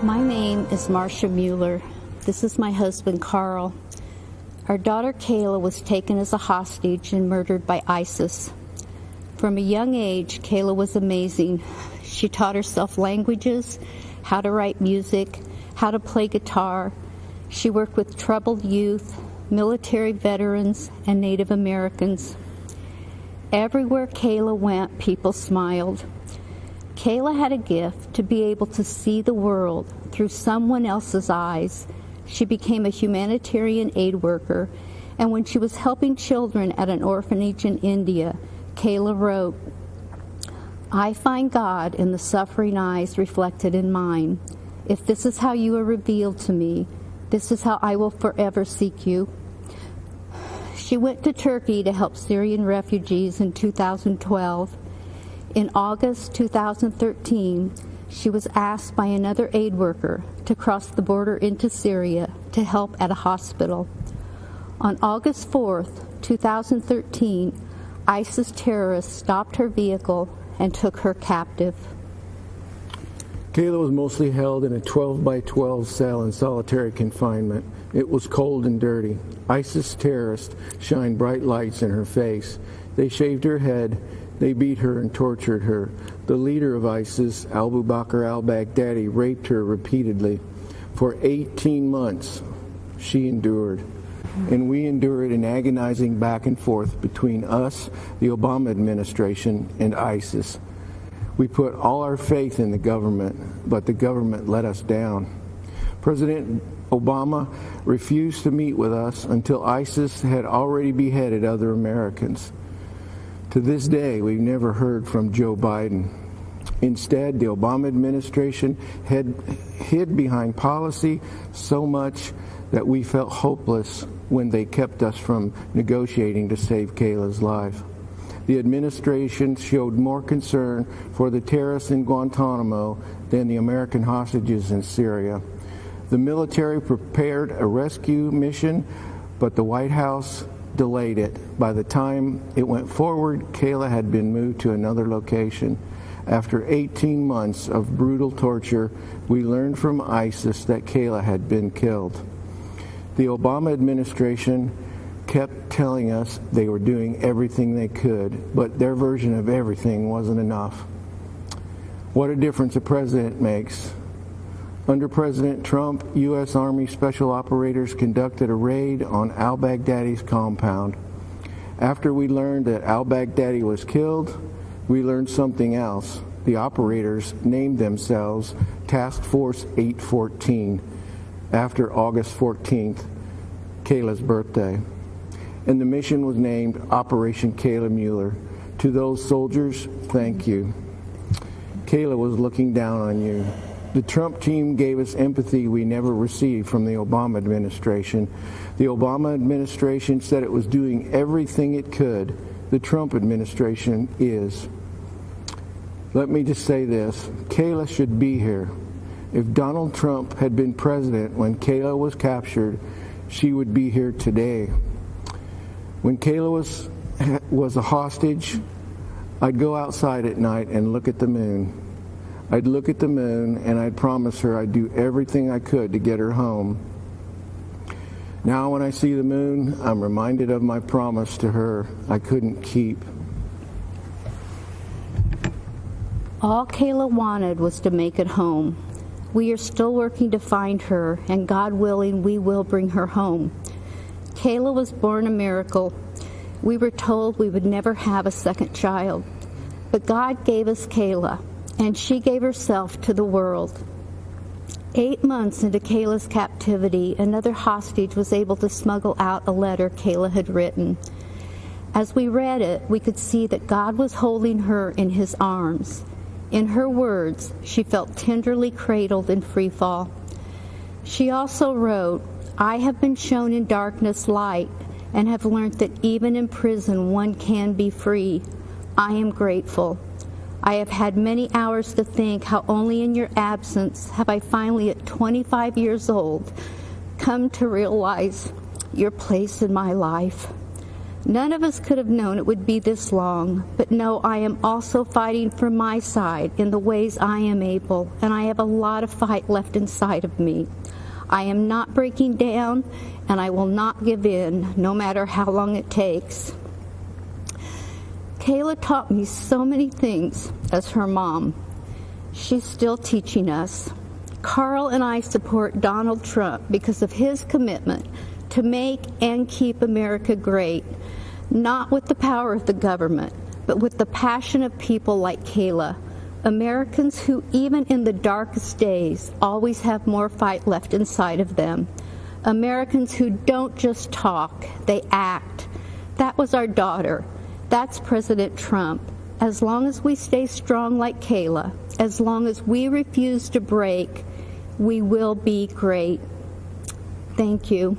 My name is Marsha Mueller. This is my husband, Carl. Our daughter, Kayla, was taken as a hostage and murdered by ISIS. From a young age, Kayla was amazing. She taught herself languages, how to write music, how to play guitar. She worked with troubled youth, military veterans, and Native Americans. Everywhere Kayla went, people smiled. Kayla had a gift to be able to see the world through someone else's eyes. She became a humanitarian aid worker, and when she was helping children at an orphanage in India, Kayla wrote, "I find God in the suffering eyes reflected in mine. If this is how you are revealed to me, this is how I will forever seek you." She went to Turkey to help Syrian refugees in 2012. In August 2013, she was asked by another aid worker to cross the border into Syria to help at a hospital. On August 4th, 2013, ISIS terrorists stopped her vehicle and took her captive. Kayla was mostly held in a 12 by 12 cell in solitary confinement. It was cold and dirty. ISIS terrorists shined bright lights in her face. They shaved her head. They beat her and tortured her. The leader of ISIS, Abu Bakr al-Baghdadi, raped her repeatedly. For 18 months, she endured. And we endured an agonizing back and forth between us, the Obama administration, and ISIS. We put all our faith in the government, but the government let us down. President Obama refused to meet with us until ISIS had already beheaded other Americans. To this day, we've never heard from Joe Biden. Instead, the Obama administration hid behind policy so much that we felt hopeless when they kept us from negotiating to save Kayla's life. The administration showed more concern for the terrorists in Guantanamo than the American hostages in Syria. The military prepared a rescue mission, but the White House delayed it. By the time it went forward, Kayla had been moved to another location. After 18 months of brutal torture, we learned from ISIS that Kayla had been killed. The Obama administration kept telling us they were doing everything they could, but their version of everything wasn't enough. What a difference a president makes. Under President Trump, U.S. Army Special Operators conducted a raid on al-Baghdadi's compound. After we learned that al-Baghdadi was killed, we learned something else. The operators named themselves Task Force 814 after August 14th, Kayla's birthday. And the mission was named Operation Kayla Mueller. To those soldiers, thank you. Kayla was looking down on you. The Trump team gave us empathy we never received from the Obama administration. The Obama administration said it was doing everything it could. The Trump administration is. Let me just say this. Kayla should be here. If Donald Trump had been president when Kayla was captured, she would be here today. When Kayla was a hostage, I'd go outside at night and look at the moon. I'd look at the moon and I'd promise her I'd do everything I could to get her home. Now when I see the moon, I'm reminded of my promise to her I couldn't keep. All Kayla wanted was to make it home. We are still working to find her, and God willing, we will bring her home. Kayla was born a miracle. We were told we would never have a second child, but God gave us Kayla, and she gave herself to the world. 8 months into Kayla's captivity, another hostage was able to smuggle out a letter Kayla had written. As we read it, we could see that God was holding her in his arms. In her words, she felt tenderly cradled in free fall. She also wrote, "I have been shown in darkness light and have learned that even in prison one can be free. I am grateful. I have had many hours to think how only in your absence have I finally, at 25 years old, come to realize your place in my life. None of us could have known it would be this long, but no, I am also fighting for my side in the ways I am able, and I have a lot of fight left inside of me. I am not breaking down, and I will not give in, no matter how long it takes. Kayla taught me so many things as her mom. She's still teaching us. Carl and I support Donald Trump because of his commitment to make and keep America great, not with the power of the government, but with the passion of people like Kayla, Americans who, even in the darkest days, always have more fight left inside of them. Americans who don't just talk, they act. That was our daughter. That's President Trump. As long as we stay strong like Kayla, as long as we refuse to break, we will be great. Thank you.